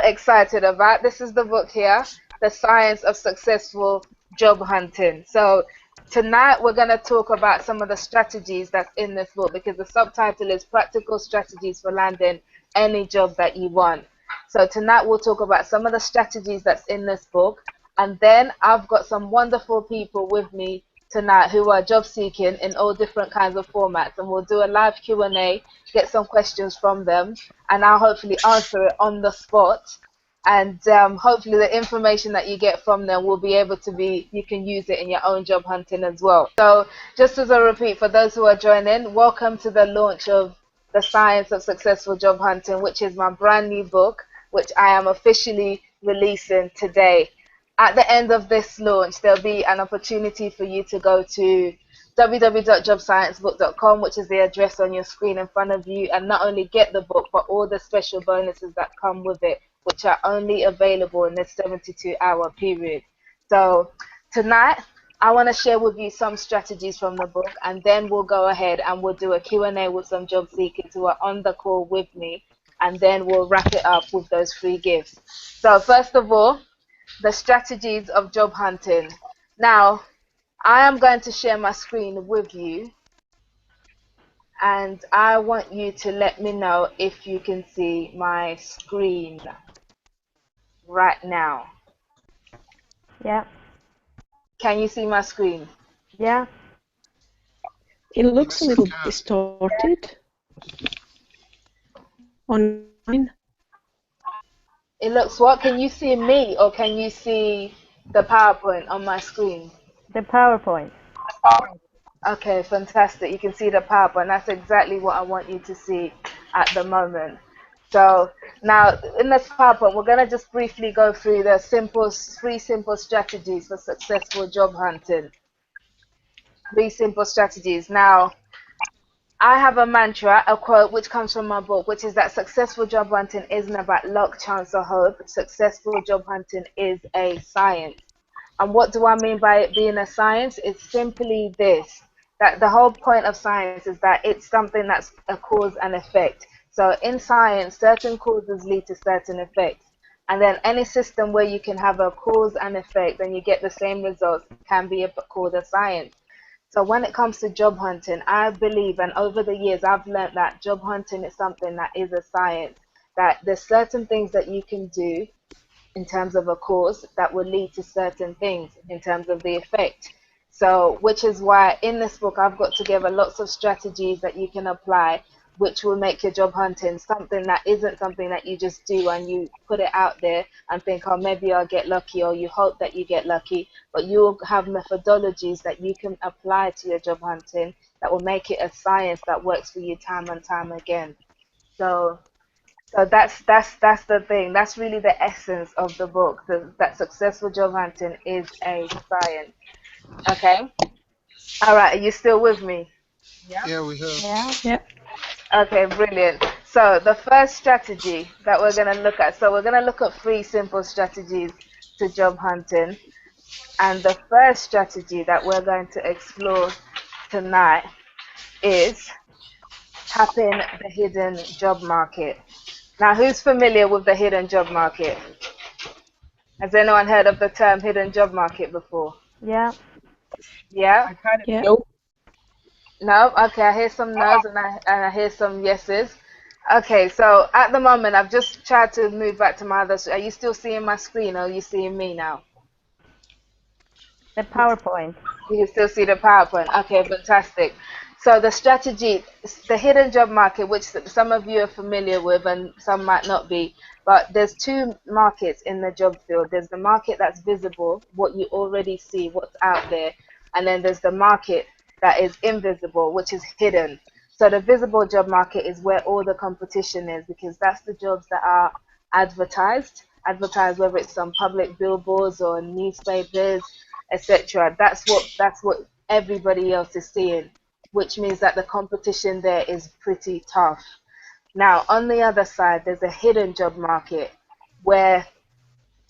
excited about. This is the book here, The Science of Successful Job Hunting. So tonight we're going to talk about some of the strategies that's in this book, because the subtitle is Practical Strategies for Landing Any Job That You Want. So tonight we'll talk about some of the strategies that's in this book, and then I've got some wonderful people with me tonight who are job seeking in all different kinds of formats, and we'll do a live Q&A, get some questions from them, and I'll hopefully answer it on the spot. And hopefully the information that you get from them will be able to be, you can use it in your own job hunting as well. So just as a repeat, for those who are joining, welcome to the launch of The Science of Successful Job Hunting, which is my brand new book, which I am officially releasing today. At the end of this launch, there'll be an opportunity for you to go to www.jobsciencebook.com, which is the address on your screen in front of you, and not only get the book, but all the special bonuses that come with it, which are only available in this 72-hour period. So tonight, I want to share with you some strategies from the book, and then we'll go ahead and we'll do a Q&A with some job seekers who are on the call with me, and then we'll wrap it up with those free gifts. So first of all, the strategies of job hunting. Now, I am going to share my screen with you, and I want you to let me know if you can see my screen right now. Yeah. Can you see my screen? Yeah. It looks a little distorted online. It looks what? Can you see me, or can you see the PowerPoint on my screen? The PowerPoint. Okay, fantastic. You can see the PowerPoint. That's exactly what I want you to see at the moment. So now in this PowerPoint, we're going to just briefly go through the three simple strategies for successful job hunting. 3 simple strategies. Now, I have a mantra, a quote, which comes from my book, which is that successful job hunting isn't about luck, chance, or hope. Successful job hunting is a science. And what do I mean by it being a science? It's simply this, that the whole point of science is that it's something that's a cause and effect. So in science, certain causes lead to certain effects. And then any system where you can have a cause and effect and you get the same results can be called a science. So when it comes to job hunting, I believe, and over the years, I've learned that job hunting is something that is a science, that there's certain things that you can do in terms of a cause that will lead to certain things in terms of the effect. So, which is why in this book, I've got together lots of strategies that you can apply, which will make your job hunting something that isn't something that you just do and you put it out there and think, oh, maybe I'll get lucky, or you hope that you get lucky, but you'll have methodologies that you can apply to your job hunting that will make it a science that works for you time and time again. So that's the thing. That's really the essence of the book, that successful job hunting is a science. Okay? All right, are you still with me? Yeah, we have. Yeah. Yeah. Okay, brilliant. So the first strategy that we're going to look at, so we're going to look at 3 simple strategies to job hunting. And the first strategy that we're going to explore tonight is tapping the hidden job market. Now, who's familiar with the hidden job market? Has anyone heard of the term hidden job market before? Yeah. Yeah? Yeah. No? Okay, I hear some no's and I hear some yeses. Okay, so at the moment, I've just tried to move back to my other. Are you still seeing my screen, or are you seeing me now? The PowerPoint. You can still see the PowerPoint. Okay, fantastic. So the strategy, the hidden job market, which some of you are familiar with and some might not be, but there's 2 markets in the job field. There's the market that's visible, what you already see, what's out there, and then there's the market that is invisible, which is hidden. So the visible job market is where all the competition is, because that's the jobs that are advertised, whether it's on public billboards or newspapers, etc. That's what everybody else is seeing, which means that the competition there is pretty tough. Now, on the other side, there's a hidden job market where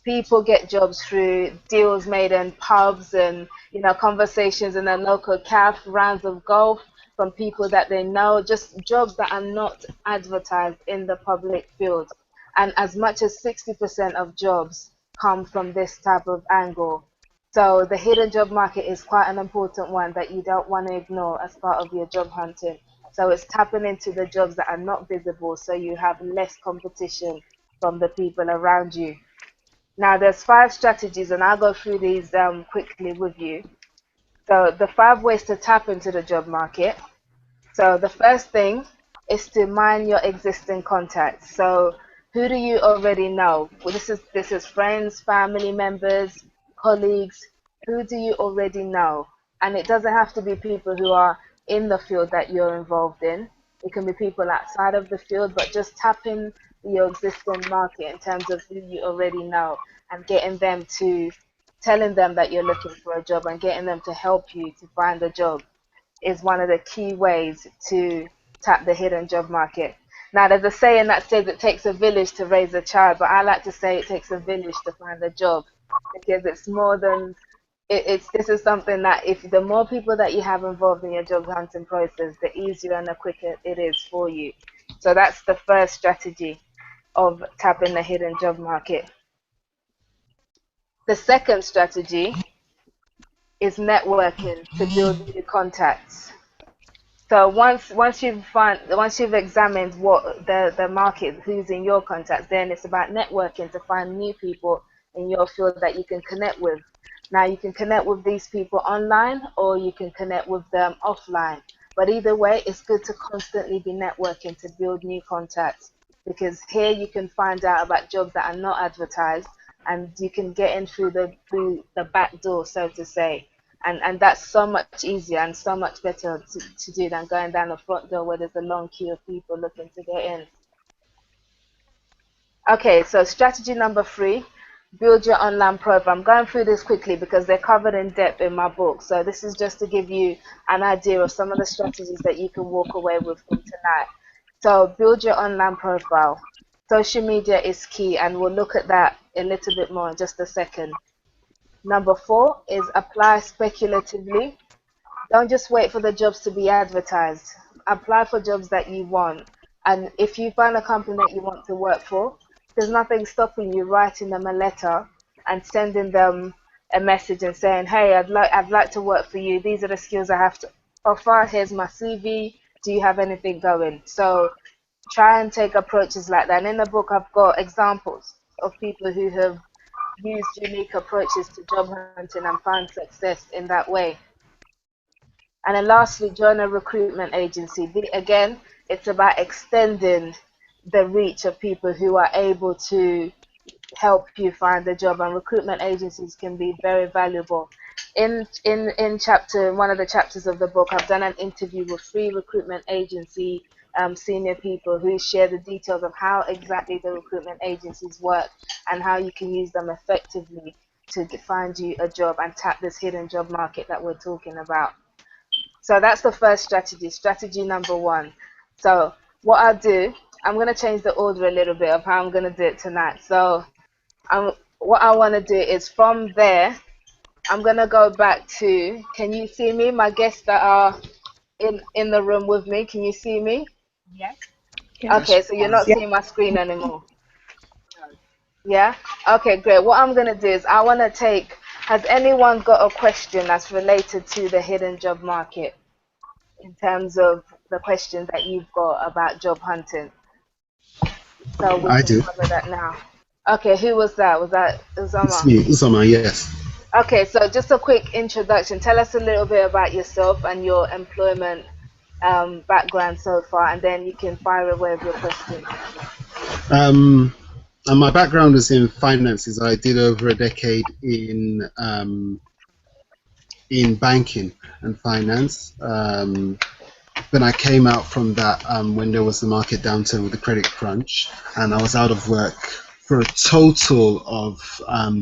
people get jobs through deals made in pubs and, conversations in a local cafe, rounds of golf from people that they know, just jobs that are not advertised in the public field. and as much as 60% of jobs come from this type of angle. So the hidden job market is quite an important one that you don't want to ignore as part of your job hunting. So it's tapping into the jobs that are not visible, so you have less competition from the people around you. Now there's 5 strategies, and I'll go through these quickly with you. So the 5 ways to tap into the job market. So the first thing is to mine your existing contacts. So who do you already know? Well, this is friends, family members, colleagues. Who do you already know? And it doesn't have to be people who are in the field that you're involved in. It can be people outside of the field, but just tapping your existing market in terms of who you already know and getting them to telling them that you're looking for a job and getting them to help you to find a job is one of the key ways to tap the hidden job market. Now, there's a saying that says it takes a village to raise a child, but I like to say it takes a village to find a job, because it's more than it's this is something that if the more people that you have involved in your job hunting process, the easier and the quicker it is for you. So that's the first strategy of tapping the hidden job market. The second strategy is networking to build new contacts. So once you've examined what the market, who's in your contacts, then it's about networking to find new people in your field that you can connect with. Now you can connect with these people online or you can connect with them offline. But either way, it's good to constantly be networking to build new contacts, because here you can find out about jobs that are not advertised and you can get in through the back door, so to say. And that's so much easier and so much better to do than going down the front door where there's a long queue of people looking to get in. Okay, so strategy number 3, build your online profile. I'm going through this quickly because they're covered in depth in my book. So this is just to give you an idea of some of the strategies that you can walk away with from tonight. So build your online profile. Social media is key, and we'll look at that a little bit more in just a second. Number 4 is apply speculatively. Don't just wait for the jobs to be advertised. Apply for jobs that you want. And if you find a company that you want to work for, there's nothing stopping you writing them a letter and sending them a message and saying, hey, I'd like to work for you. These are the skills I have to offer. Here's my CV. Do you have anything going? So try and take approaches like that. And in the book, I've got examples of people who have used unique approaches to job hunting and found success in that way. And then lastly, join a recruitment agency. Again, it's about extending the reach of people who are able to help you find a job, and recruitment agencies can be very valuable. In one of the chapters of the book, I've done an interview with 3 recruitment agency senior people who share the details of how exactly the recruitment agencies work and how you can use them effectively to find you a job and tap this hidden job market that we're talking about. So that's the first strategy, strategy number 1. So what I'll do, I'm going to change the order a little bit of how I'm going to do it tonight. So what I want to do is from there, I'm going to go back to, can you see me? My guests that are in the room with me, can you see me? Yes. Okay, so you're not seeing my screen anymore. Yeah? Okay, great. What I'm going to do is has anyone got a question that's related to the hidden job market in terms of the questions that you've got about job hunting? So we I can do. cover that now. Okay, who was that? Was that It's Uzama? me, Usama, yes. Okay, so just a quick introduction. Tell us a little bit about yourself and your employment background so far, and then you can fire away with your questions. And my background is in finances. I did over a decade in banking and finance. Then I came out from that when there was the market downturn with the credit crunch, and I was out of work for a total of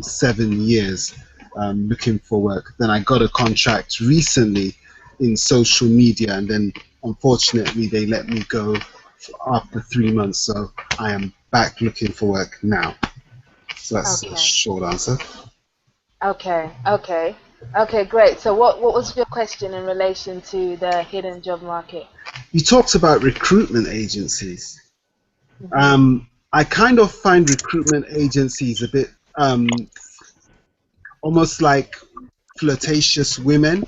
7 years looking for work. Then I got a contract recently in social media, and then unfortunately they let me go after 3 months. So I am back looking for work now. So that's a short answer. Okay, great. So what was your question in relation to the hidden job market? You talked about recruitment agencies. I kind of find recruitment agencies a bit almost like flirtatious women,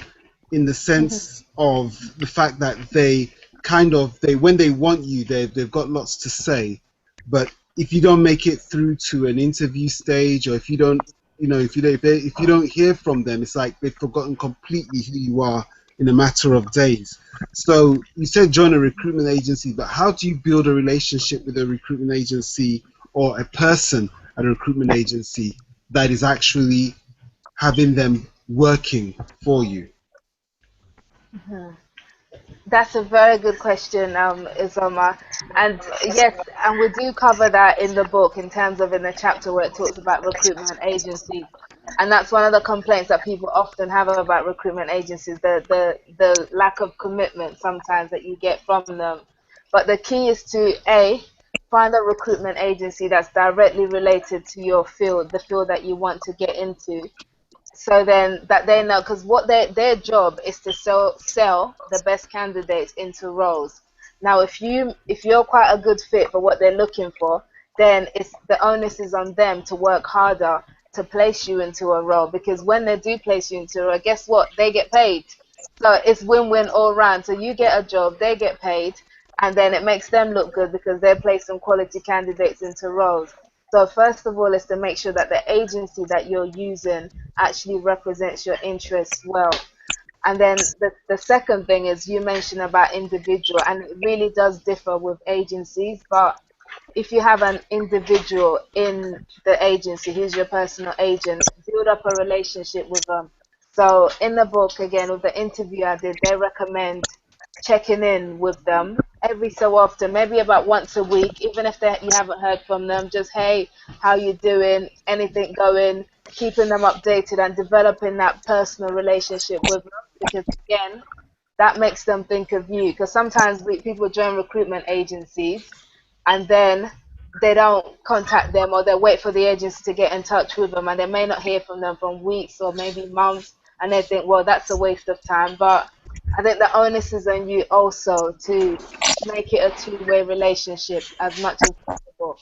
in the sense of the fact that they when they want you, they've got lots to say, but if you don't make it through to an interview stage, or if you don't, if you don't hear from them, it's like they've forgotten completely who you are in a matter of days. So you said join a recruitment agency, but how do you build a relationship with a recruitment agency, or a person at a recruitment agency, that is actually having them working for you? That's a very good question, Isoma. And yes, and we do cover that in the book in terms of in the chapter where it talks about recruitment agencies. And that's one of the complaints that people often have about recruitment agencies, the lack of commitment sometimes that you get from them. But the key is to find a recruitment agency that's directly related to your field, the field that you want to get into, so then that they know, because what their job is to sell the best candidates into roles. Now if you're quite a good fit for what they're looking for, then it's the onus is on them to work harder to place you into a role, because when they do place you into a role, guess what, they get paid. So it's win-win all round. So you get a job, they get paid, and then it makes them look good because they're placing quality candidates into roles. So first of all is to make sure that the agency that you're using actually represents your interests well. And then the second thing is you mentioned about individual, and it really does differ with agencies, but if you have an individual in the agency who's your personal agent, build up a relationship with them. So in the book, again, with the interview I did, they recommend checking in with them every so often, maybe about once a week, even if you haven't heard from them, just, hey, how you doing, anything going, keeping them updated and developing that personal relationship with them, because again, that makes them think of you. Because sometimes people join recruitment agencies and then they don't contact them, or they wait for the agency to get in touch with them, and they may not hear from them for weeks or maybe months, and they think, well, that's a waste of time. But I think the onus is on you also to make it a two-way relationship as much as possible.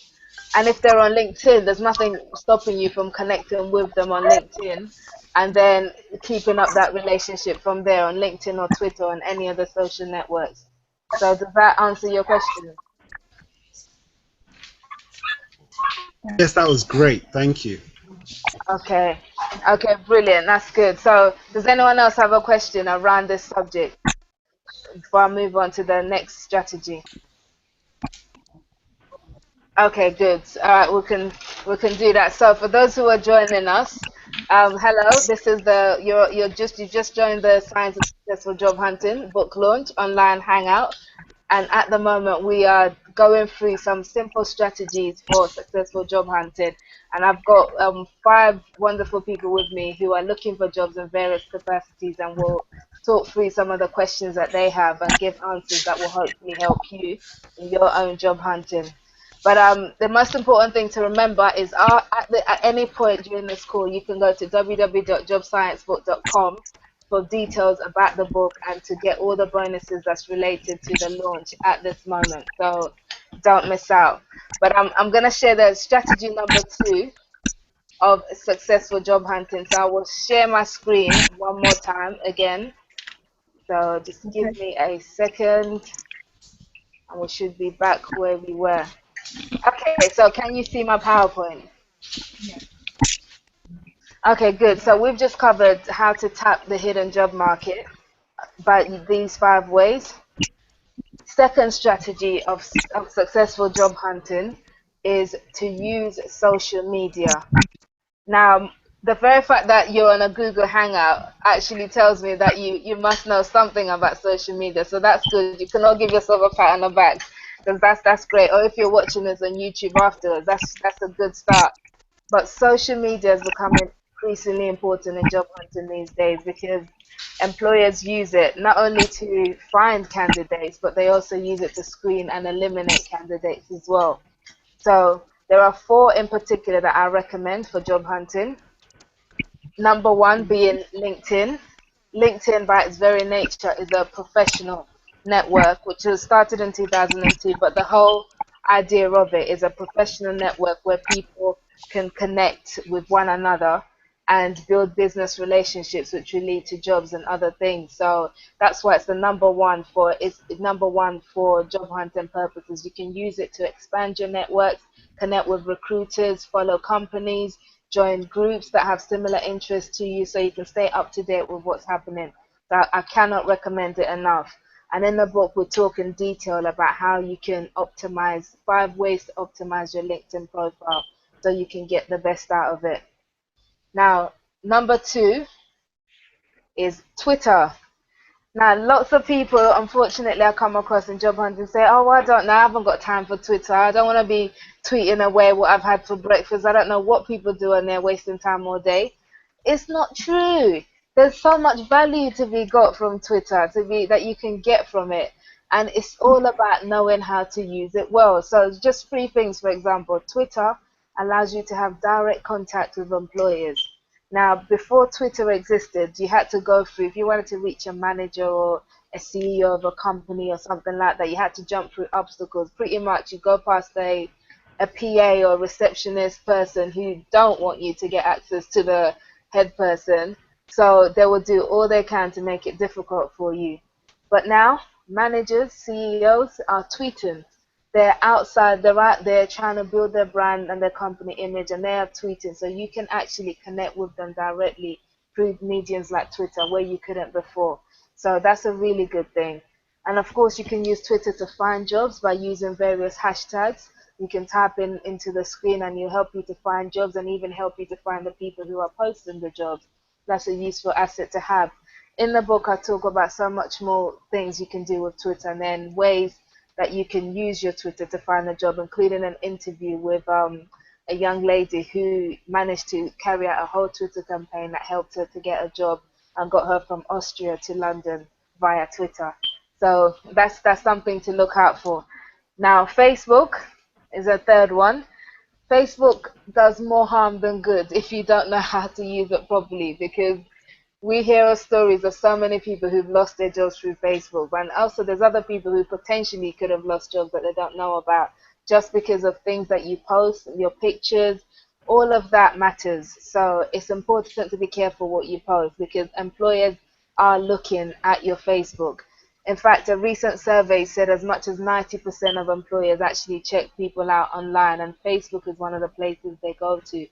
And if they're on LinkedIn, there's nothing stopping you from connecting with them on LinkedIn and then keeping up that relationship from there on LinkedIn or Twitter or on any other social networks. So does that answer your question? Yes, that was great. Thank you. Okay. Okay, brilliant. That's good. So does anyone else have a question around this subject before I move on to the next strategy? Okay, good. All right, we can do that. So for those who are joining us, hello. This is you just joined the Science of Successful Job Hunting book launch online hangout, and at the moment we are going through some simple strategies for successful job hunting. And I've got 5 wonderful people with me who are looking for jobs in various capacities, and will talk through some of the questions that they have and give answers that will hopefully help you in your own job hunting. But the most important thing to remember is at any point during this call, you can go to www.jobsciencebook.com for details about the book and to get all the bonuses that's related to the launch at this moment. So don't miss out. But I'm going to share the strategy number 2 of successful job hunting. So I will share my screen one more time again. So just give me a second and we should be back where we were. Okay, so can you see my PowerPoint? Okay, good. So we've just covered how to tap the hidden job market by these 5 ways. Second strategy of successful job hunting is to use social media. Now, the very fact that you're on a Google Hangout actually tells me that you must know something about social media. So that's good. You can all give yourself a pat on the back because that's great. Or if you're watching this on YouTube afterwards, that's a good start. But social media is becoming increasingly important in job hunting these days because employers use it not only to find candidates, but they also use it to screen and eliminate candidates as well. So there are 4 in particular that I recommend for job hunting. Number 1 being LinkedIn. LinkedIn, by its very nature, is a professional network which was started in 2002, but the whole idea of it is a professional network where people can connect with one another and build business relationships which will lead to jobs and other things. So that's why it's number one for job hunting purposes. You can use it to expand your networks, connect with recruiters, follow companies, join groups that have similar interests to you so you can stay up to date with what's happening. So I cannot recommend it enough. And in the book, we talk in detail about how you can optimize 5 ways to optimize your LinkedIn profile so you can get the best out of it. Now, number 2 is Twitter. Now, lots of people, unfortunately, I come across in job hunting say, oh, I don't know, I haven't got time for Twitter. I don't want to be tweeting away what I've had for breakfast. I don't know what people do and they're wasting time all day. It's not true. There's so much value to be got from Twitter, that you can get from it. And it's all about knowing how to use it well. So just 3 things, for example. Twitter allows you to have direct contact with employers. Now, before Twitter existed, you had to go through, if you wanted to reach a manager or a CEO of a company or something like that, you had to jump through obstacles. Pretty much, you go past a PA or receptionist person who don't want you to get access to the head person. So they will do all they can to make it difficult for you. But now, managers, CEOs are tweeting. They're outside, they're out there trying to build their brand and their company image, and they are tweeting. So you can actually connect with them directly through mediums like Twitter where you couldn't before. So that's a really good thing. And of course, you can use Twitter to find jobs by using various hashtags. You can type into the screen and it'll help you to find jobs and even help you to find the people who are posting the jobs. That's a useful asset to have. In the book, I talk about so much more things you can do with Twitter and then ways that you can use your Twitter to find a job, including an interview with a young lady who managed to carry out a whole Twitter campaign that helped her to get a job and got her from Austria to London via Twitter. So that's something to look out for. Now, Facebook is a third one. Facebook does more harm than good if you don't know how to use it properly, because we hear of stories of so many people who've lost their jobs through Facebook, and also there's other people who potentially could have lost jobs that they don't know about just because of things that you post, your pictures, all of that matters. So it's important to be careful what you post because employers are looking at your Facebook. In fact, a recent survey said as much as 90% of employers actually check people out online, and Facebook is one of the places they go to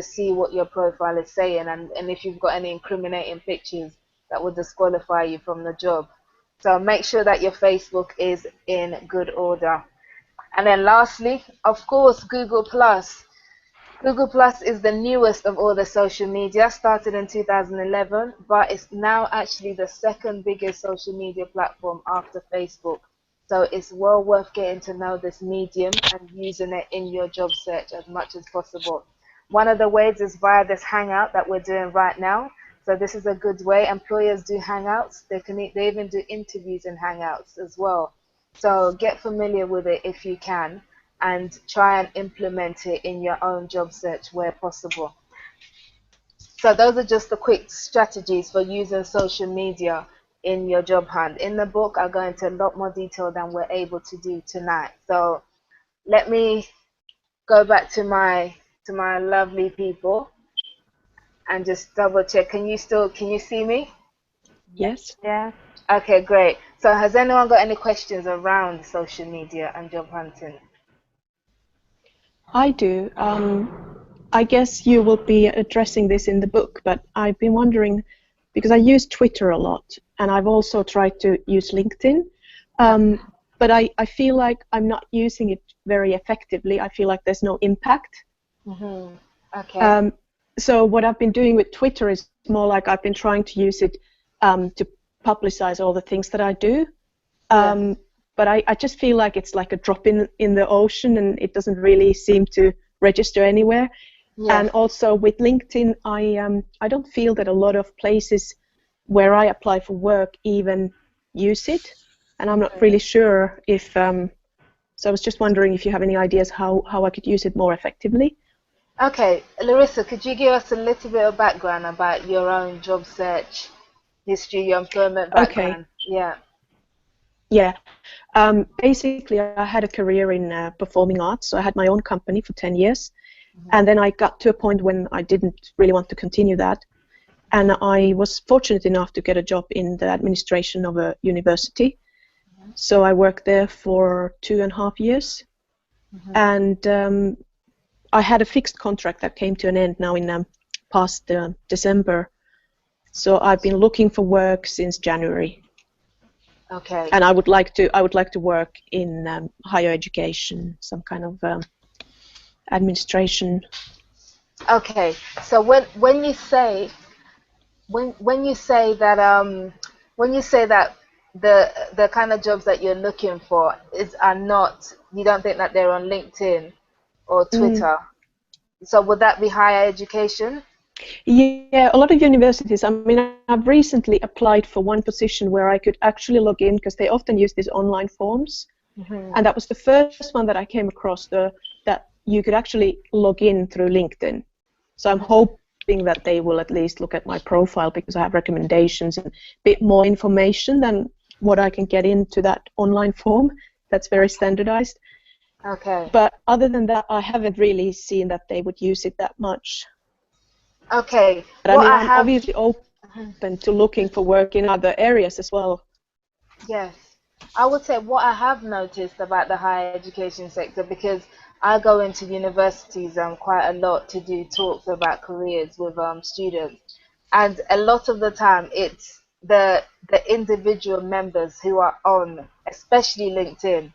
see what your profile is saying and if you've got any incriminating pictures that would disqualify you from the job. So make sure that your Facebook is in good order. And then lastly, of course, Google Plus. Google Plus is the newest of all the social media, started in 2011, but it's now actually the second biggest social media platform after Facebook. So it's well worth getting to know this medium and using it in your job search as much as possible. One of the ways is via this Hangout that we're doing right now. So this is a good way. Employers do Hangouts. They even do interviews in Hangouts as well. So get familiar with it if you can, and try and implement it in your own job search where possible. So those are just the quick strategies for using social media in your job hunt. In the book, I go into a lot more detail than we're able to do tonight. So let me go back to my lovely people and just double check. Can you see me? Yes. Yeah. Okay, great. So has anyone got any questions around social media and job hunting? I do. I guess you will be addressing this in the book, but I've been wondering because I use Twitter a lot and I've also tried to use LinkedIn, but I feel like I'm not using it very effectively. I feel like there's no impact. Mm-hmm. Okay. So what I've been doing with Twitter is more like I've been trying to use it to publicize all the things that I do. Yeah. But I just feel like it's like a drop in the ocean and it doesn't really seem to register anywhere. Yeah. And also with LinkedIn, I don't feel that a lot of places where I apply for work even use it. And I'm not really sure if, so I was just wondering if you have any ideas how I could use it more effectively. Okay, Larissa, could you give us a little bit of background about your own job search history, your employment Okay. background? Yeah. Yeah. Basically, I had a career in performing arts, so I had my own company for 10 years. And then I got to a point when I didn't really want to continue that. And I was fortunate enough to get a job in the administration of a university. So I worked there for 2.5 years. And I had a fixed contract that came to an end now in past December. So I've been looking for work since January. Okay. And I would like to work in higher education, some kind of administration. Okay. So when you say when you say that the kind of jobs that you're looking for are not, you don't think that they're on LinkedIn or Twitter. So would that be higher education? Yeah, a lot of universities. I mean, I've recently applied for one position where I could actually log in because they often use these online forms, and that was the first one that I came across. That you could actually log in through LinkedIn. So I'm hoping that they will at least look at my profile because I have recommendations and a bit more information than what I can get into that online form. That's very standardized. Okay. But other than that, I haven't really seen that they would use it that much. Okay. But I What mean, I I'm have, obviously open to looking for work in other areas as well. yes, I would say what I have noticed about the higher education sector, because I go into universities quite a lot to do talks about careers with students, and a lot of the time it's the individual members who are on, especially LinkedIn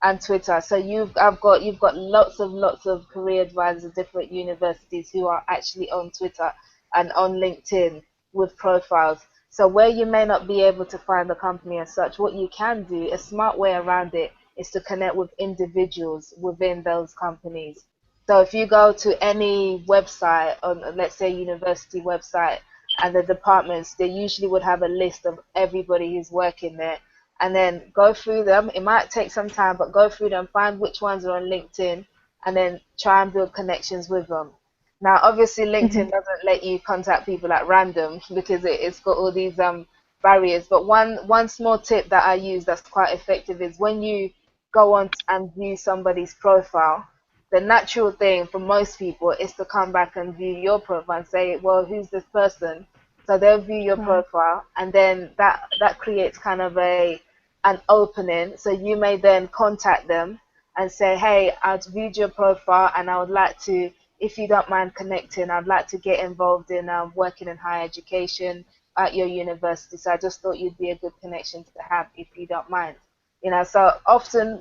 and Twitter. So you've got lots of career advisors at different universities who are actually on Twitter and on LinkedIn with profiles. So where you may not be able to find the company as such, what you can do, a smart way around it, is to connect with individuals within those companies. So if you go to any website, on let's say university website, and the departments, they usually would have a list of everybody who's working there, and then go through them. It might take some time, but go through them, find which ones are on LinkedIn, and then try and build connections with them. Now, obviously, LinkedIn doesn't let you contact people at random because it's got all these barriers. But one small tip that I use that's quite effective is when you go on and view somebody's profile, the natural thing for most people is to come back and view your profile and say, well, who's this person? So they'll view your Right. profile, and then that creates kind of an opening. So you may then contact them and say, hey, I've viewed your profile and I would like to, if you don't mind connecting, I'd like to get involved in working in higher education at your university. So I just thought you'd be a good connection to have if you don't mind. So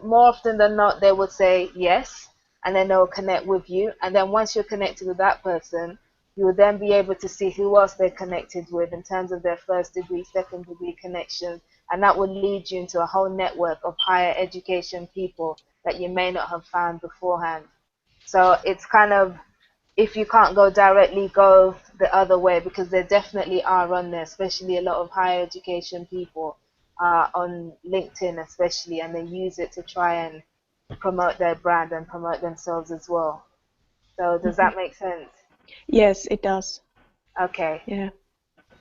more often than not, they would say yes, and then they'll connect with you. And then once you're connected with that person, you will then be able to see who else they're connected with in terms of their first degree, second degree connections. And that will lead you into a whole network of higher education people that you may not have found beforehand. So it's kind of, if you can't go directly, go the other way, because there definitely are on there, especially a lot of higher education people on LinkedIn especially, and they use it to try and promote their brand and promote themselves as well. So does that make sense? Yes, it does. Okay. Yeah,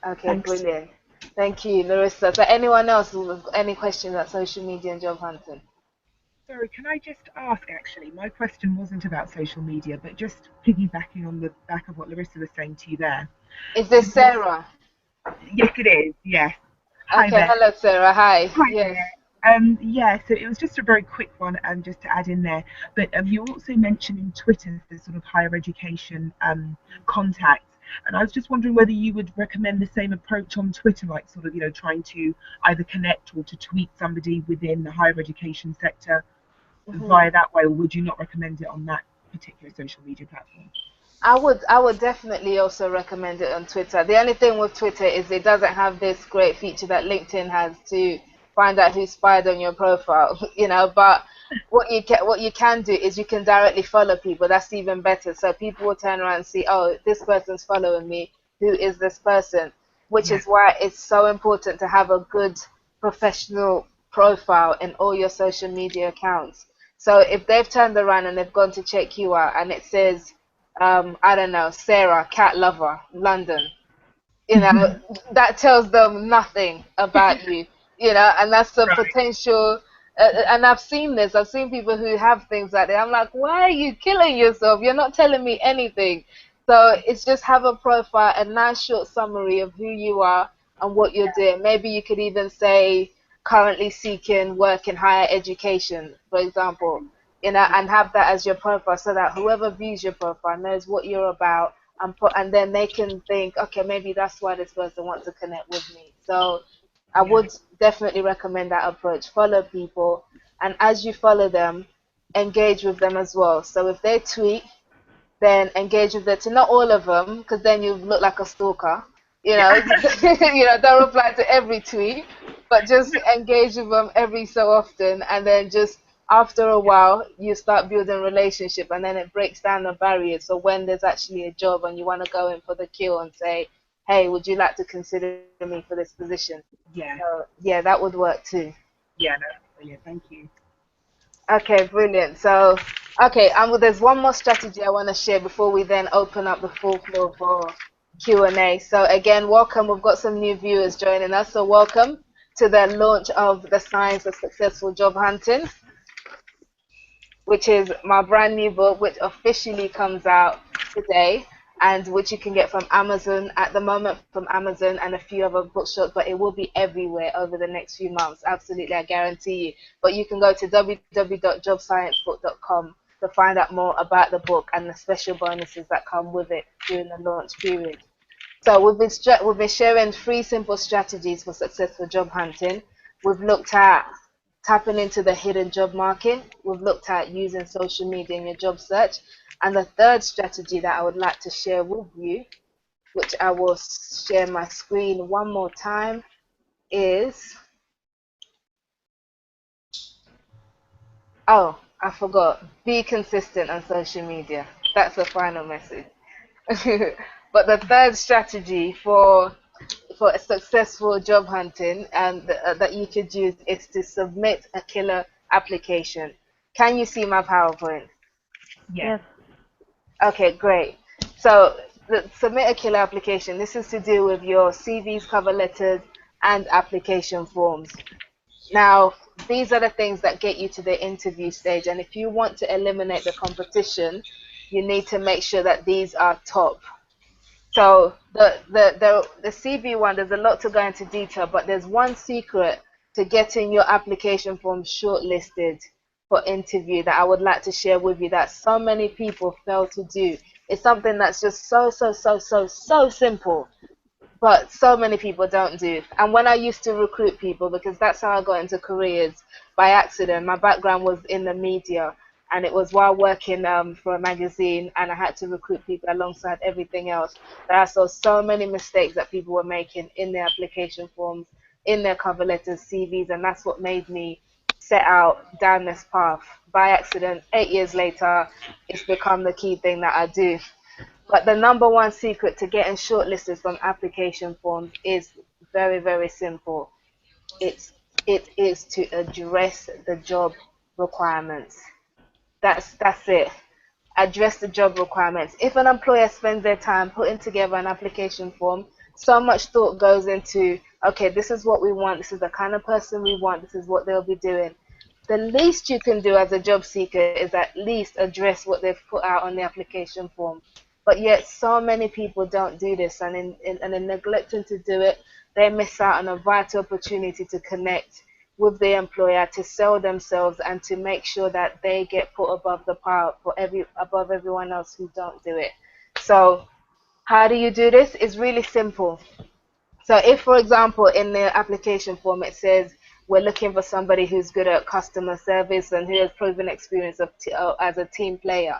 Okay, thanks. brilliant. Thank you, Larissa. So anyone else with any questions about social media and job hunting? Sorry, can I just ask actually? My question wasn't about social media, but just piggybacking on the back of what Larissa was saying to you there. Is With this what, Sarah? yes, it is. Yes. Hi Okay, there. hello Sarah. Hi. Hi Yes. there. Yeah, so it was just a very quick one, just to add in there. But you also mentioned in Twitter the sort of higher education contacts, and I was just wondering whether you would recommend the same approach on Twitter, like sort of trying to either connect or to tweet somebody within the higher education sector Mhm. via that way, or would you not recommend it on that particular social media platform? I would definitely also recommend it on Twitter. The only thing with Twitter is it doesn't have this great feature that LinkedIn has to find out who spied on your profile, but what you can do is you can directly follow people. That's even better. So people will turn around and see, oh, this person's following me. Who is this person? Which Yeah. is why it's so important to have a good professional profile in all your social media accounts. So if they've turned around and they've gone to check you out and it says I don't know, Sarah, cat lover, London. That tells them nothing about you. and that's the Right. potential. And I've seen this. I've seen people who have things like that. I'm like, why are you killing yourself? You're not telling me anything. So it's just have a profile, a nice short summary of who you are and what you're doing. Maybe you could even say currently seeking work in higher education, for example, and have that as your profile so that whoever views your profile knows what you're about and then they can think, okay, maybe that's why this person wants to connect with me. So I Yeah. would definitely recommend that approach. Follow people, and as you follow them, engage with them as well. So if they tweet, then engage with it. Not all of them, because then you look like a stalker. Yeah. Don't reply to every tweet, but just engage with them every so often, and then just after a while, you start building relationship, and then it breaks down the barriers. So when there's actually a job and you want to go in for the kill and say, "Hey, would you like to consider me for this position?" Yeah. So yeah, that would work too. Yeah. No. Brilliant. Thank you. Okay, brilliant. So, okay, there's one more strategy I want to share before we then open up the full floor for Q&A. So again, welcome. We've got some new viewers joining us. So welcome to the launch of The Science of Successful Job Hunting, which is my brand new book, which officially comes out today, and which you can get from Amazon at the moment, from Amazon and a few other bookshops, but it will be everywhere over the next few months. Absolutely, I guarantee you. But you can go to www.jobsciencebook.com to find out more about the book and the special bonuses that come with it during the launch period. So we've been sharing 3 simple strategies for successful job hunting. We've looked at tapping into the hidden job market. We've looked at using social media in your job search. And the third strategy that I would like to share with you, which I will share my screen one more time, is, oh, I forgot, be consistent on social media. That's the final message. But the third strategy for a successful job hunting and that you could use is to submit a killer application. Can you see my PowerPoint? Yeah. Yes. Okay, great. So the submit a killer application. This is to do with your CVs, cover letters, and application forms. Now, these are the things that get you to the interview stage. And if you want to eliminate the competition, you need to make sure that these are top. So the CV one, there's a lot to go into detail, but there's one secret to getting your application form shortlisted for interview that I would like to share with you that so many people fail to do. It's something that's just so simple, but so many people don't do. And when I used to recruit people, because that's how I got into careers by accident, my background was in the media, and it was while working for a magazine, and I had to recruit people alongside everything else. That I saw so many mistakes that people were making in their application forms, in their cover letters, CVs, and that's what made me set out down this path. By accident, 8 years later, it's become the key thing that I do. But the number one secret to getting shortlisted from application forms is very simple. It's it is to address the job requirements. That's it. Address the job requirements. If an employer spends their time putting together an application form, so much thought goes into, okay, this is what we want, this is the kind of person we want, this is what they'll be doing. The least you can do as a job seeker is at least address what they've put out on the application form. But yet, so many people don't do this, and in neglecting to do it, they miss out on a vital opportunity to connect with the employer, to sell themselves, and to make sure that they get put above the pile above everyone else who don't do it. So, how do you do this? It's really simple. So if, for example, in the application form it says we're looking for somebody who's good at customer service and who has proven experience as a team player.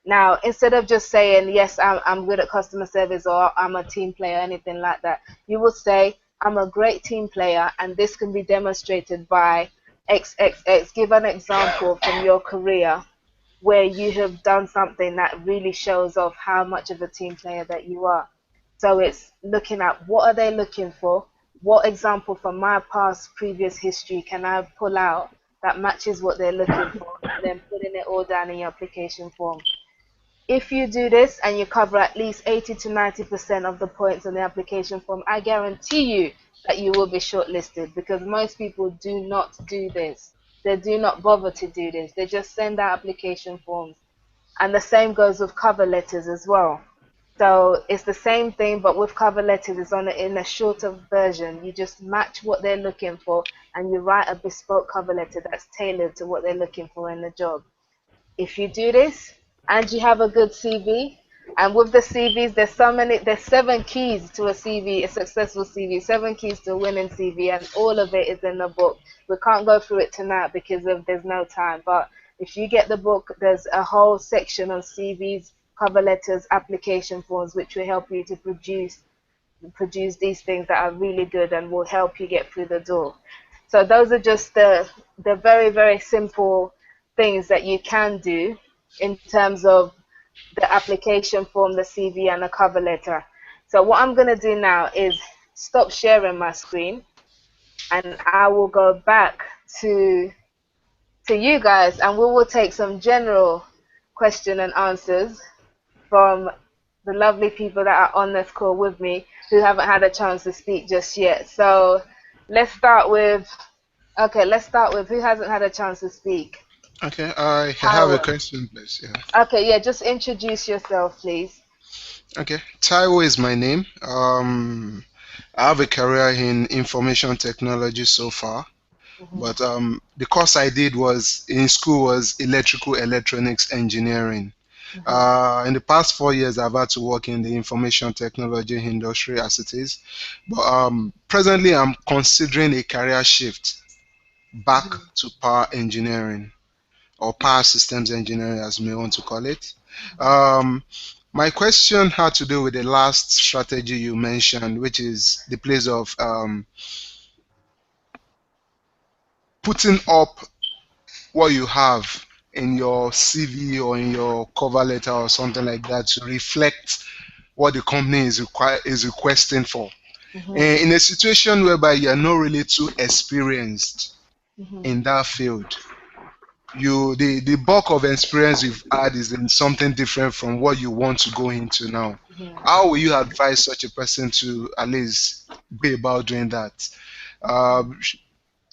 Now, instead of just saying, yes, I'm good at customer service or I'm a team player, anything like that, you would say, I'm a great team player and this can be demonstrated by XXX. Give an example from your career where you have done something that really shows off how much of a team player that you are. So it's looking at what are they looking for, what example from my past previous history can I pull out that matches what they're looking for, and then putting it all down in your application form. If you do this and you cover at least 80 to 90% of the points on the application form, I guarantee you that you will be shortlisted, because most people do not do this. They do not bother to do this. They just send out application forms. And the same goes with cover letters as well. So it's the same thing, but with cover letters, it's in a shorter version. You just match what they're looking for, and you write a bespoke cover letter that's tailored to what they're looking for in the job. If you do this and you have a good CV, and with the CVs, there's 7 keys to a CV, a successful CV, 7 keys to a winning CV, and all of it is in the book. We can't go through it tonight because there's no time, but if you get the book, there's a whole section on CVs, cover letters, application forms, which will help you to produce these things that are really good and will help you get through the door. So those are just the very, very simple things that you can do in terms of the application form, the CV, and the cover letter. So what I'm going to do now is stop sharing my screen, and I will go back to you guys, and we will take some general question and answers from the lovely people that are on this call with me who haven't had a chance to speak just yet. So let's start with who hasn't had a chance to speak. Okay, I have a Taiwo. question, please. Yeah. Okay, yeah, just introduce yourself, please. Okay, Taiwo is my name. I have a career in information technology so far, Mhm, but the course I did was in school was electrical electronics engineering. mhm, In the past 4 years, I've had to work in the information technology industry as it is, but presently I'm considering a career shift back mhm, to power engineering or power systems engineering, as you may want to call it. mhm, Um, my question had to do with the last strategy you mentioned, which is the place of putting up what you have in your CV or in your cover letter or something like that to reflect what the company is requesting for. mhm, In a situation whereby you are not really too experienced mhm, in that field, the bulk of experience you've had is in something different from what you want to go into now. mhm. How will you advise such a person to at least go about doing that? Um,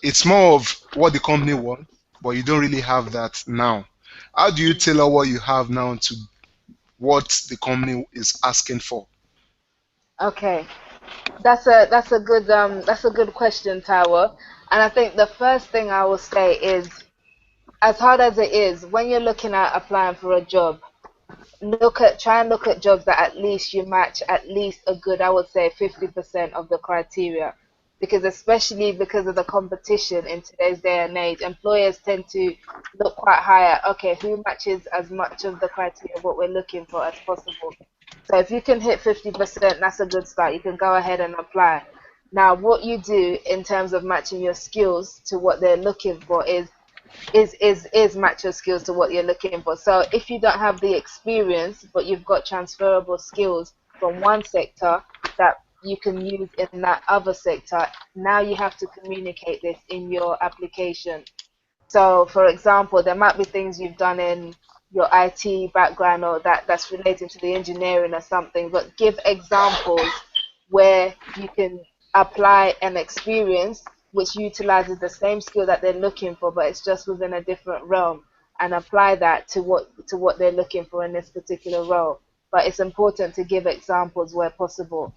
it's more of what the company wants, but you don't really have that now. How do you tailor what you have now to what the company is asking for? Okay, that's a good question, Tawa. And I think the first thing I will say is, as hard as it is, when you're looking at applying for a job, try and look at jobs that at least you match at least a good, I would say, 50% of the criteria, because especially because of the competition in today's day and age, employers tend to look quite high at, okay, who matches as much of the criteria of what we're looking for as possible. So if you can hit 50%, that's a good start. You can go ahead and apply. Now what you do in terms of matching your skills to what they're looking for is match your skills to what you're looking for. So if you don't have the experience, but you've got transferable skills from one sector that you can use in that other sector, now you have to communicate this in your application. So, for example, there might be things you've done in your IT background or that's related to the engineering or something, but give examples where you can apply an experience which utilizes the same skill that they're looking for, but it's just within a different realm, and apply that to what they're looking for in this particular role. But it's important to give examples where possible.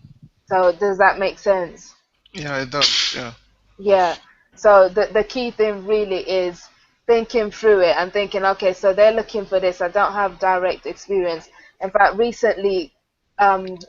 So, does that make sense? Yeah, it does. Yeah. Yeah. So the key thing really is thinking through it and thinking, okay, so they're looking for this. I don't have direct experience. In fact, recently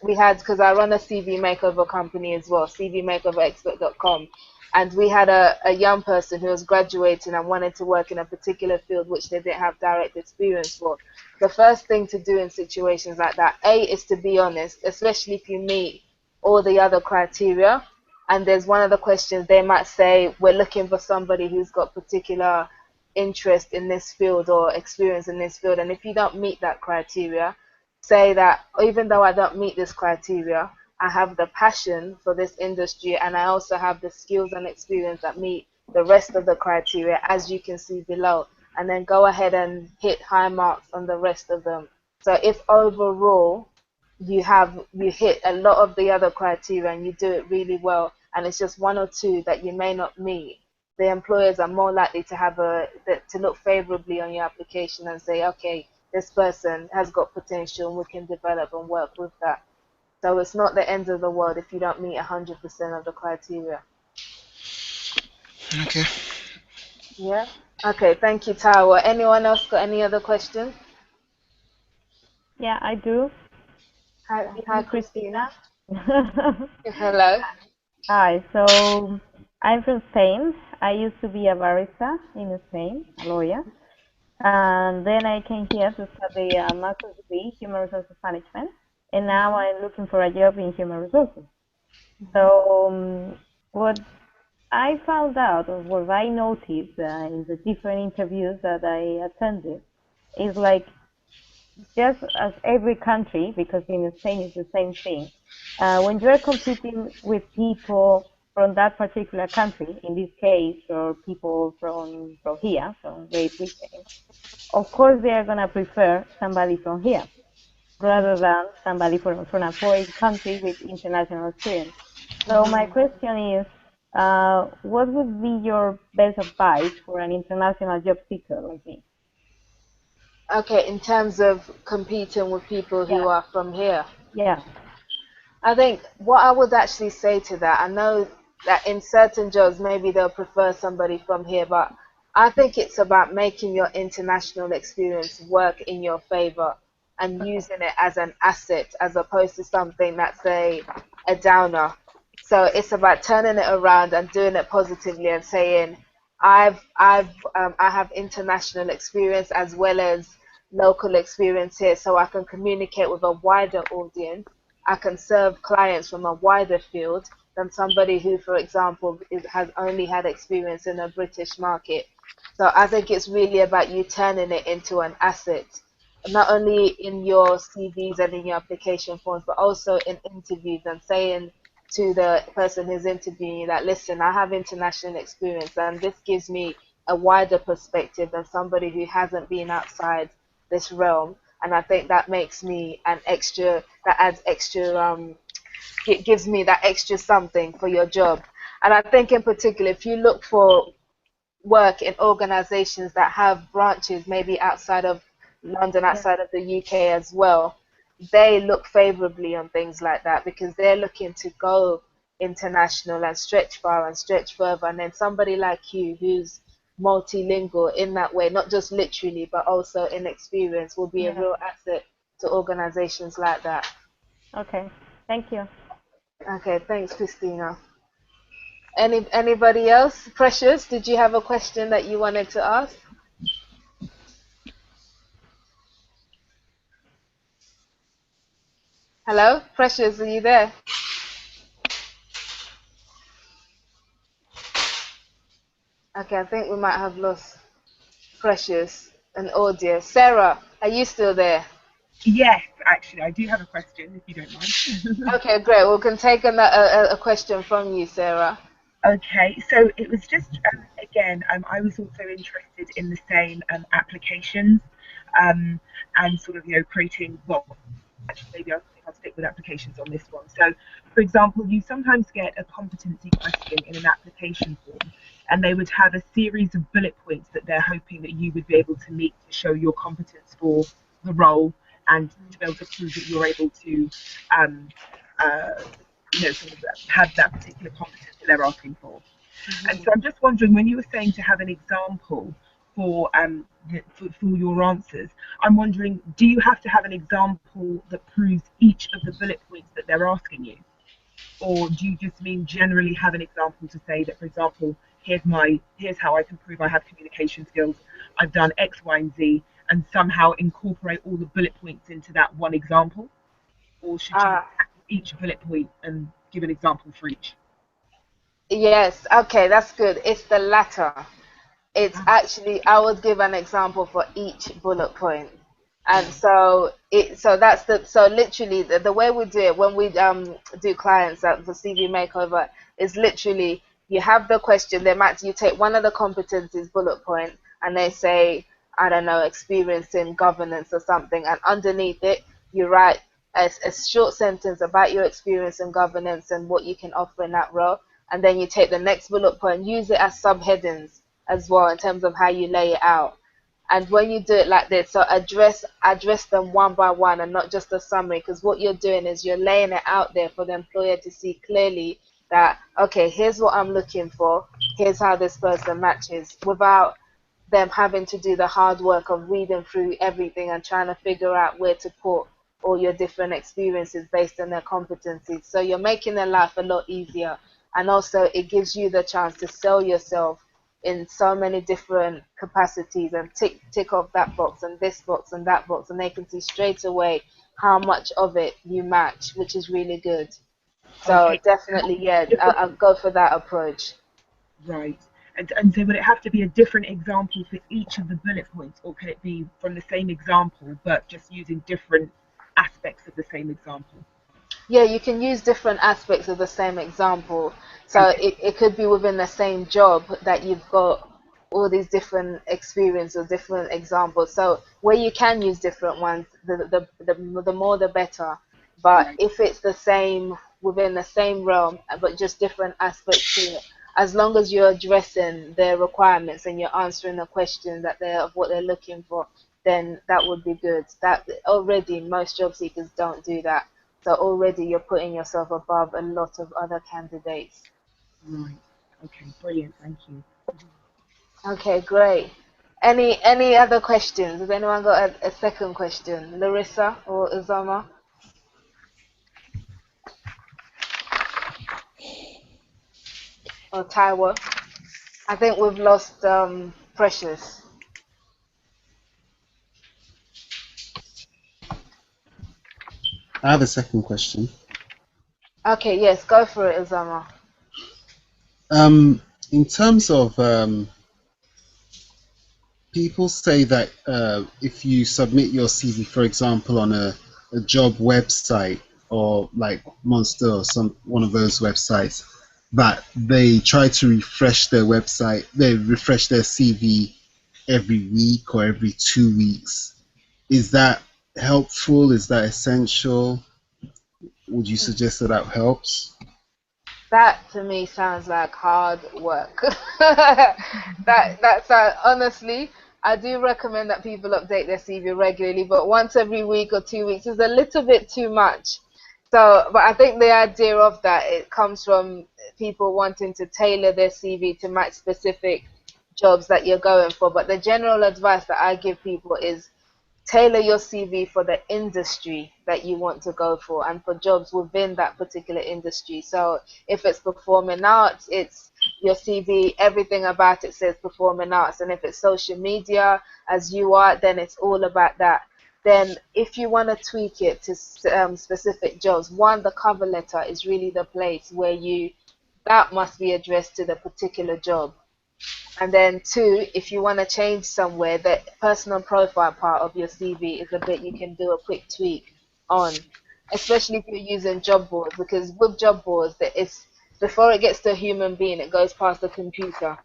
we had, because I run a CV makeover company as well, cvmakeoverexpert.com, and we had a young person who was graduating and wanted to work in a particular field which they didn't have direct experience for. The first thing to do in situations like that, A, is to be honest, especially if you meet all the other criteria, and there's one of the questions they might say, we're looking for somebody who's got particular interest in this field or experience in this field, and if you don't meet that criteria, say that even though I don't meet this criteria, I have the passion for this industry, and I also have the skills and experience that meet the rest of the criteria, as you can see below, and then go ahead and hit high marks on the rest of them. So if overall you hit a lot of the other criteria and you do it really well, and it's just one or two that you may not meet, the employers are more likely to to look favorably on your application and say, okay, this person has got potential and we can develop and work with that. So it's not the end of the world if you don't meet 100% of the criteria. Okay. Yeah. Okay. Thank you, Tawa. Anyone else got any other questions? Yeah, I do. Hi, This is Christina. Christina. Hello. Hi, so I'm from Spain. I used to be a barista in Spain, a lawyer, and then I came here to study a master's degree, Human Resources Management, and now I'm looking for a job in human resources. So what I found out, or what I noticed in the different interviews that I attended, is like just as every country, because in Spain it's the same thing. When you're competing with people from that particular country, in this case, or people from here, from Great Britain, of course they are gonna prefer somebody from here rather than somebody from a foreign country with international experience. So my question is, what would be your best advice for an international job seeker like me? Okay, in terms of competing with people who Yeah, are from here, yeah, I think what I would actually say to that, I know that in certain jobs maybe they'll prefer somebody from here, but I think it's about making your international experience work in your favor and okay, using it as an asset as opposed to something that's a downer. So it's about turning it around and doing it positively and saying, I have international experience as well as local experience here, so I can communicate with a wider audience. I can serve clients from a wider field than somebody who, for example, has only had experience in a British market. So I think it's really about you turning it into an asset, not only in your CVs and in your application forms, but also in interviews and saying to the person who's interviewing you that, listen, I have international experience and this gives me a wider perspective than somebody who hasn't been outside this realm. And I think that makes me an extra, that adds extra, it gives me that extra something for your job. And I think in particular, if you look for work in organizations that have branches maybe outside of London, yeah, outside of the UK as well, they look favorably on things like that because they're looking to go international and stretch far and stretch further. And then somebody like you who's multilingual in that way, not just literally, but also in experience, will be a yeah. real asset to organizations like that. Okay, thank you. Okay, thanks, Christina. Anybody else? Precious, did you have a question that you wanted to ask? Hello, Precious, are you there? Okay, I think we might have lost Precious and audio. Sarah, are you still there? Yes, actually, I do have a question, if you don't mind. Okay, great. We can take a question from you, Sarah. Okay, so it was just again, I was also interested in the same applications and sort of creating. Well, actually, maybe I'll stick with applications on this one. So, for example, you sometimes get a competency question in an application form, and they would have a series of bullet points that they're hoping that you would be able to meet to show your competence for the role and to be able to prove that you're able to um, uh, sort of have that particular competence that they're asking for. And so I'm just wondering, when you were saying to have an example for for your answers, I'm wondering, do you have to have an example that proves each of the bullet points that they're asking you, or do you just mean generally have an example to say that, for example, here's how I can prove I have communication skills. I've done X, Y, and Z, and somehow incorporate all the bullet points into that one example, or should you Ah, tackle each bullet point and give an example for each? yes. Okay, that's good. It's the latter. It's actually, I would give an example for each bullet point. And so literally the way we do it when we do clients for CV makeover is literally you have the question, you take one of the competencies bullet point and they say, I don't know, experience in governance or something, and underneath it you write a short sentence about your experience in governance and what you can offer in that role. and then you take the next bullet point and use it as subheadings as well in terms of how you lay it out. And when you do it like this, so address them one by one and not just a summary, because what you're doing is you're laying it out there for the employer to see clearly that, okay, here's what I'm looking for, here's how this person matches, without them having to do the hard work of reading through everything and trying to figure out where to put all your different experiences based on their competencies. So you're making their life a lot easier, and also it gives you the chance to sell yourself in so many different capacities and tick off that box and this box and that box, and they can see straight away how much of it you match, which is really good. So Okay. definitely, yeah, I'll go for that approach. Right. And so would it have to be a different example for each of the bullet points, or could it be from the same example but just using different aspects of the same example? Yeah, you can use different aspects of the same example. So Okay. it could be within the same job that you've got all these different experiences or different examples. So where you can use different ones, the more the better. But Right. if it's the same within the same realm, but just different aspects to it, as long as you're addressing their requirements and you're answering the questions that they're of what they're looking for, then that would be good. That already most job seekers don't do that, so already you're putting yourself above a lot of other candidates. Right. Okay. Brilliant. Thank you. Okay, great. Any other questions? Has anyone got a second question? Larissa or Uzama or Taiwo? I think we've lost Precious. I have a second question. Okay, yes, go for it, Uzama. In terms of people say that if you submit your CV, for example, on a job website or like Monster or some one of those websites, but they try to refresh their website, they refresh their CV every week or every 2 weeks. Is that helpful? Is that essential? Would you suggest that that helps? That to me sounds like hard work. That's honestly, I do recommend that people update their CV regularly, but once every week or 2 weeks is a little bit too much. So, but I think the idea of that, it comes from people wanting to tailor their CV to match specific jobs that you're going for. But the general advice that I give people is tailor your CV for the industry that you want to go for and for jobs within that particular industry. So if it's performing arts, it's your CV, everything about it says performing arts. And if it's social media, as you are, then it's all about that. Then if you want to tweak it to specific jobs, one, the cover letter is really the place where that must be addressed to the particular job. And then two, if you want to change somewhere, the personal profile part of your CV is a bit you can do a quick tweak on, especially if you're using job boards, because with job boards, it's before it gets to a human being, it goes past the computer.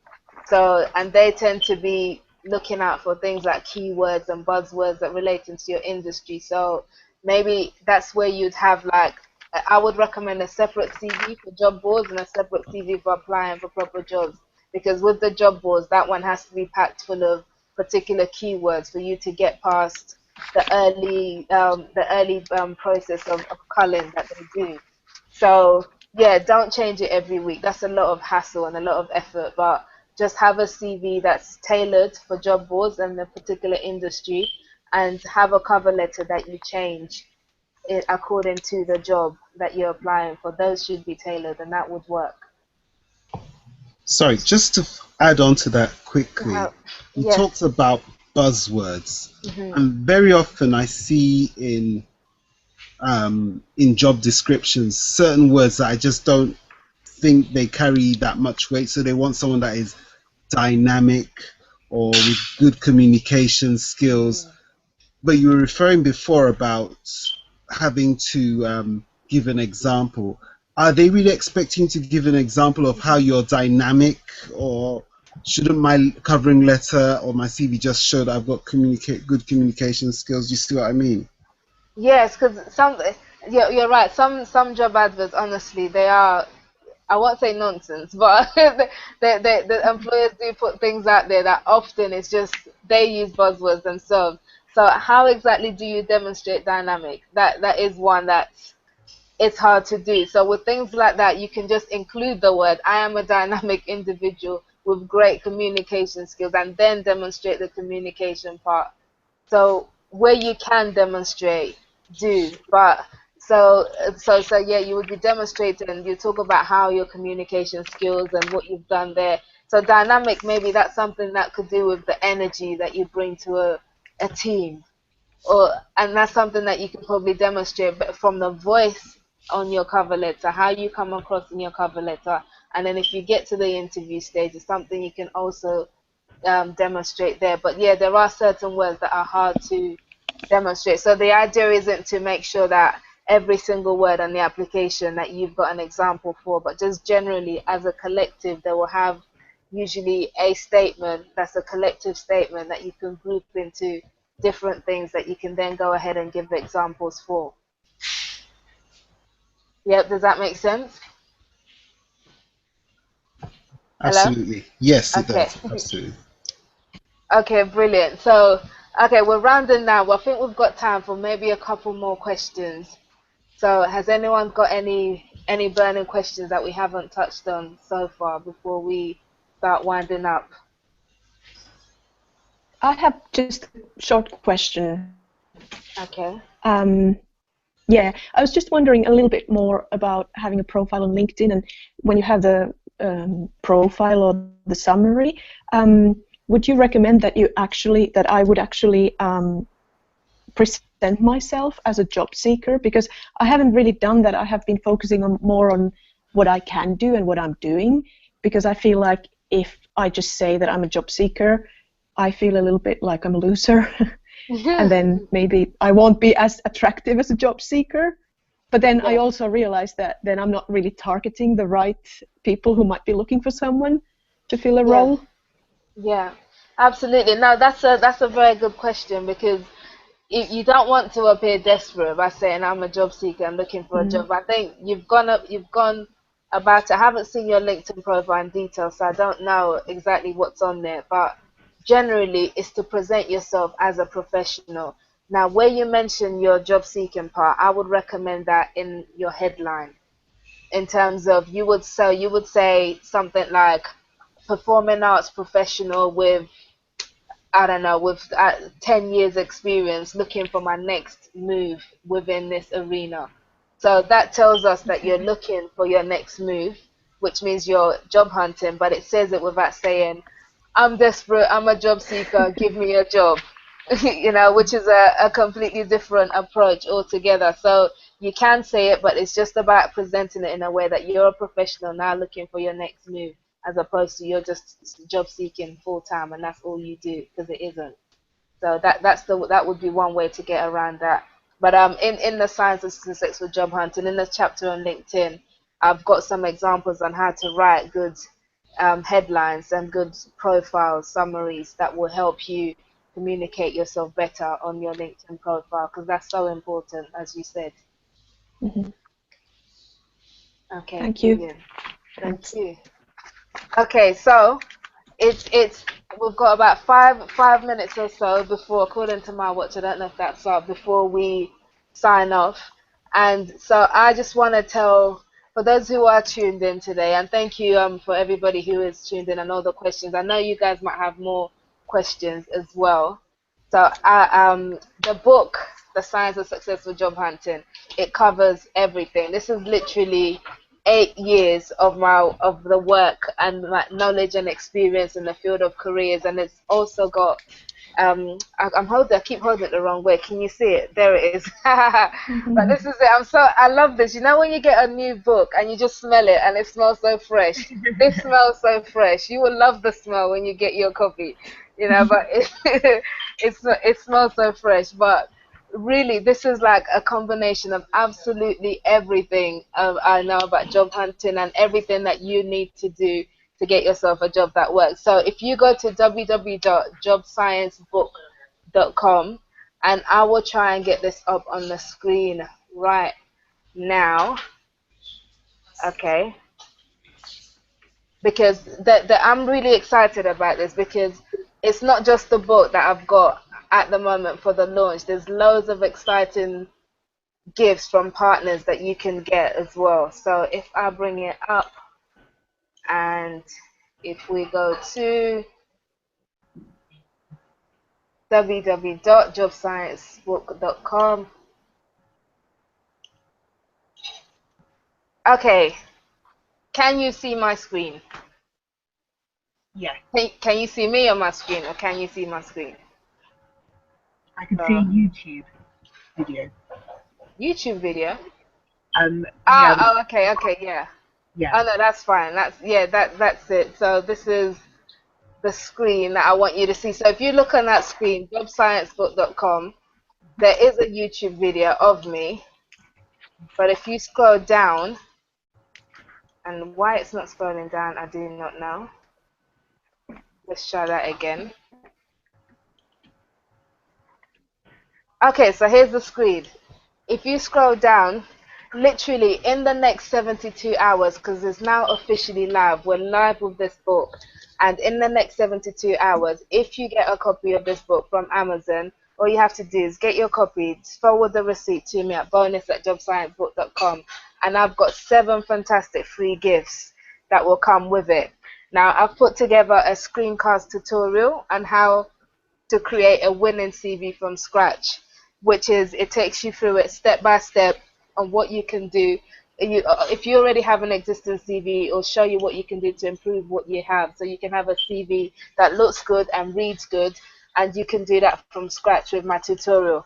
So, and they tend to be looking out for things like keywords and buzzwords that relate into your industry. So maybe that's where you'd have like, I would recommend a separate CV for job boards and a separate CV for applying for proper jobs, because with the job boards, that one has to be packed full of particular keywords for you to get past the early process of culling that they do. So yeah, don't change it every week. That's a lot of hassle and a lot of effort. But just have a CV that's tailored for job boards and the particular industry, and have a cover letter that you change it according to the job that you're applying for. Those should be tailored, and that would work. Sorry, just to add on to that quickly, How, you yes. talked about buzzwords, Hmm. and very often I see in job descriptions certain words that I just don't think they carry that much weight. So they want someone that is dynamic or with good communication skills. But you were referring before about having to give an example. Are they really expecting to give an example of how you're dynamic, or shouldn't my covering letter or my CV just show that I've got good communication skills? Do you see what I mean? Yes, because you're right. Some job adverts, honestly, they are. I won't say nonsense, but the employers do put things out there that often it's just they use buzzwords themselves. So how exactly do you demonstrate dynamic? That is one that's it's hard to do. So with things like that, you can just include the word I am a dynamic individual with great communication skills and then demonstrate the communication part. So where you can demonstrate, do. But so yeah, you would be demonstrating. You talk about how your communication skills and what you've done there. So dynamic, maybe that's something that could do with the energy that you bring to a team, or and that's something that you can probably demonstrate but from the voice on your cover letter, how you come across in your cover letter, and then if you get to the interview stage, it's something you can also demonstrate there. But yeah, there are certain words that are hard to demonstrate. So the idea isn't to make sure that every single word on the application that you've got an example for, but just generally as a collective, they will have usually a statement that's a collective statement that you can group into different things that you can then go ahead and give examples for. Yep, does that make sense? Hello? Absolutely. Yes, it Okay. does. Absolutely. Okay, brilliant. So, okay, we're rounding now. Well, I think we've got time for maybe a couple more questions. So, has anyone got any burning questions that we haven't touched on so far before we start winding up? I have just a short question. Okay. Yeah, I was just wondering a little bit more about having a profile on LinkedIn, and when you have the profile or the summary, would you recommend that I would actually present myself as a job seeker? Because I haven't really done that. I have been focusing more on what I can do and what I'm doing, because I feel like if I just say that I'm a job seeker, I feel a little bit like I'm a loser. And then maybe I won't be as attractive as a job seeker. But then I Yeah. also realized that then I'm not really targeting the right people who might be looking for someone to fill a Yeah. role. Yeah. Absolutely. No, that's a very good question because you don't want to appear desperate by saying I'm a job seeker and looking for a Mm. job. I think you've gone about it. I haven't seen your LinkedIn profile in detail, so I don't know exactly what's on there. But generally, it's to present yourself as a professional. Now, where you mention your job seeking part, I would recommend that in your headline. In terms of you would say something like performing arts professional with I don't know, with 10 years experience looking for my next move within this arena. So that tells us that you're Okay. looking for your next move, which means you're job hunting, but it says it without saying, I'm desperate, I'm a job seeker, give me a job. Which is a completely different approach altogether. So you can say it, but it's just about presenting it in a way that you're a professional now looking for your next move, as opposed to you're just job seeking full time and that's all you do, because it isn't. So that would be one way to get around that. But in the science of statistics for job hunting, in the chapter on LinkedIn, I've got some examples on how to write good headlines and good profile summaries that will help you communicate yourself better on your LinkedIn profile, because that's so important, as you said. Mhm. Okay, Thank you. brilliant. Thank Thanks. you. Okay, so it's we've got about five minutes or so before, according to my watch, I don't know if that's up, before we sign off. And so I just want to tell, for those who are tuned in today, and thank you for everybody who is tuned in and all the questions. I know you guys might have more questions as well. So the book, The Science of Successful Job Hunting, it covers everything. This is literally 8 years of the work and my knowledge and experience in the field of careers, and it's also got I keep holding it the wrong way. Can you see it? There it is. But Mhm. this is it. I love this. You know when you get a new book and you just smell it and it smells so fresh. This smells so fresh. You will love the smell when you get your copy. But it smells so fresh. But really, this is like a combination of absolutely everything I know about job hunting and everything that you need to do to get yourself a job that works. So if you go to www.jobsciencebook.com, and I will try and get this up on the screen right now. Okay. because I'm really excited about this because it's not just the book that I've got at the moment for the launch. There's loads of exciting gifts from partners that you can get as well. So if I bring it up and if we go to www.jobsciencebook.com. Okay, can you see my screen? Yeah, Can you see me on my screen, or can you see my screen? I can see a Uh, YouTube video. YouTube video. Yeah, Okay, yeah. yeah. Oh no, that's fine. That's it. So this is the screen that I want you to see. So if you look on that screen, jobsciencebook.com, there is a YouTube video of me. But if you scroll down, and why it's not scrolling down, I do not know. Let's try that again. Okay, so here's the screen. If you scroll down, literally in the next 72 hours, because it's now officially live, we're live with this book. And in the next 72 hours, if you get a copy of this book from Amazon, all you have to do is get your copy, forward the receipt to me at bonus@jobsciencebook.com. And I've got 7 fantastic free gifts that will come with it. Now, I've put together a screencast tutorial on how to create a winning CV from scratch, which is it takes you through it step by step on what you can do. If you already have an existing CV, it'll show you what you can do to improve what you have. So you can have a CV that looks good and reads good, and you can do that from scratch with my tutorial.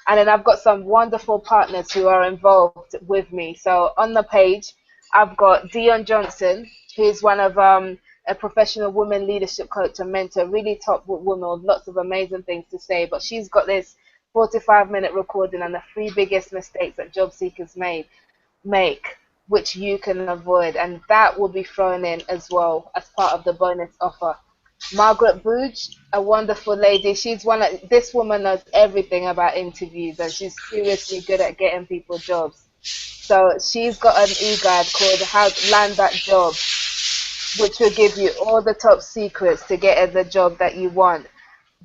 And then I've got some wonderful partners who are involved with me. So on the page, I've got Dion Johnson, who's one of a professional women leadership coach and mentor, really top woman with lots of amazing things to say. But she's got this 45-minute recording on the 3 biggest mistakes that job seekers make, which you can avoid, and that will be thrown in as well as part of the bonus offer. Margaret Booge, a wonderful lady. She's one of this woman knows everything about interviews, and she's seriously good at getting people jobs. So she's got an e-guide called How to Land That Job, which will give you all the top secrets to get the job that you want.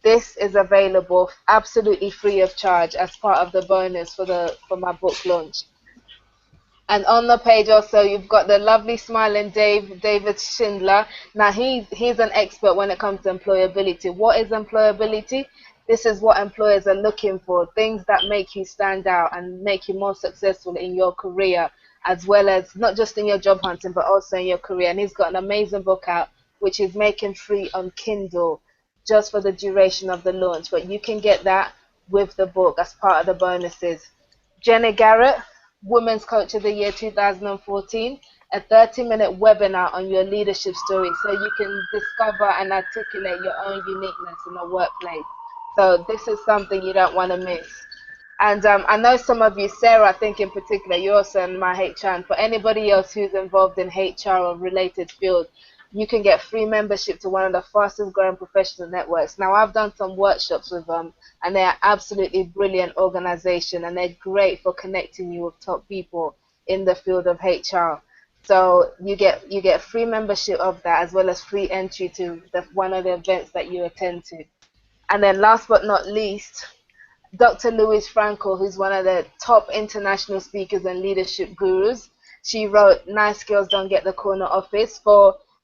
This is available absolutely free of charge as part of the bonus for my book launch. And on the page also, you've got the lovely smiling David Schindler. Now he's an expert when it comes to employability. What is employability? This is what employers are looking for, things that make you stand out and make you more successful in your career, as well as not just in your job hunting, but also in your career. And he's got an amazing book out, which is making free on Kindle just for the duration of the launch. But you can get that with the book as part of the bonuses. Jenny Garrett, Women's Coach of the Year 2014, a 30-minute webinar on your leadership story so you can discover and articulate your own uniqueness in the workplace. So this is something you don't want to miss. And I know some of you, Sarah, I think in particular, you're also in my HR, and for anybody else who's involved in HR or related field, you can get free membership to one of the fastest growing professional networks. Now, I've done some workshops with them, and they are absolutely brilliant organization, and they're great for connecting you with top people in the field of HR. So you get free membership of that, as well as free entry to one of the events that you attend to. And then last but not least, Dr. Louise Frankel, who's one of the top international speakers and leadership gurus. She wrote Nice Girls Don't Get the Corner Office.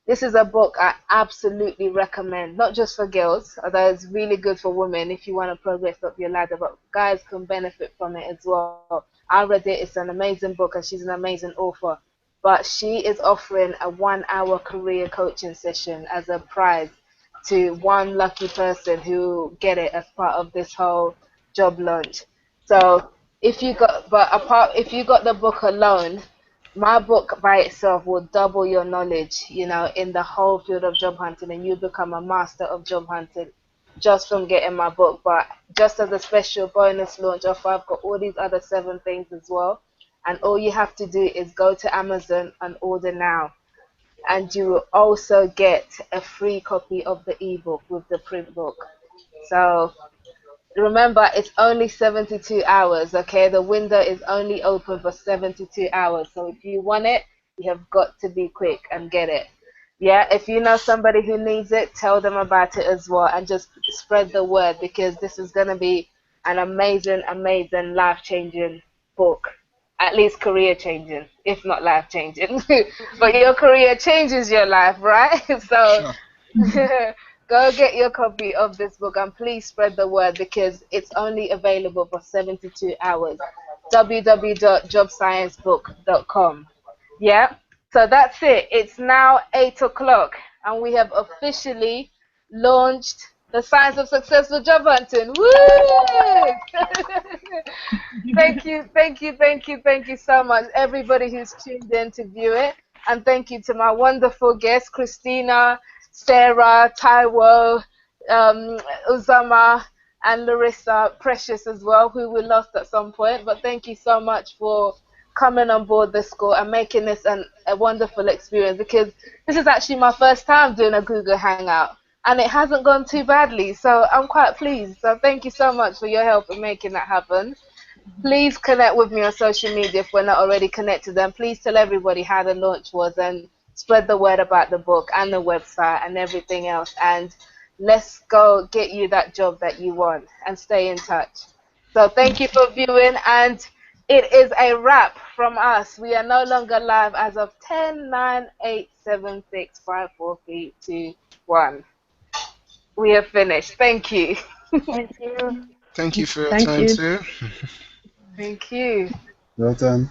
This is a book I absolutely recommend, not just for girls, although it's really good for women if you want to progress up your ladder, but guys can benefit from it as well. I read it, it's an amazing book, and she's an amazing author. But she is offering a 1-hour career coaching session as a prize to one lucky person who get it as part of this whole job launch. So if you got the book alone, my book by itself will double your knowledge, in the whole field of job hunting, and you become a master of job hunting just from getting my book. But just as a special bonus launch offer, I've got all these other 7 things as well. And all you have to do is go to Amazon and order now. And you will also get a free copy of the ebook with the print book. So remember, it's only 72 hours, okay? The window is only open for 72 hours. So if you want it, you have got to be quick and get it. Yeah, if you know somebody who needs it, tell them about it as well and just spread the word because this is going to be an amazing, amazing, life changing book. At least career changing, if not life changing. But your career changes your life, right? So Sure. go get your copy of this book and please spread the word because it's only available for 72 hours. www.jobsciencebook.com. Yeah. So that's it. It's now 8 o'clock, and we have officially launched the Science of Successful Job Hunting. Woo! Thank you, thank you, thank you, thank you so much, everybody who's tuned in to view it. And thank you to my wonderful guests, Christina, Sarah, Taiwo, Uzama, and Larissa Precious as well, who we lost at some point. But thank you so much for coming on board the school and making this a wonderful experience because this is actually my first time doing a Google Hangout and it hasn't gone too badly. So I'm quite pleased. So thank you so much for your help in making that happen. Please connect with me on social media if we're not already connected. And please tell everybody how the launch was and spread the word about the book and the website and everything else. And let's go get you that job that you want and stay in touch. So thank you for viewing. And it is a wrap from us. We are no longer live as of 10, 9, 8, 7, 6, 5, 4, 3, 2, 1. We have finished. Thank you. Thank you. Thank you for your Thank time you. too. Thank you. Well done.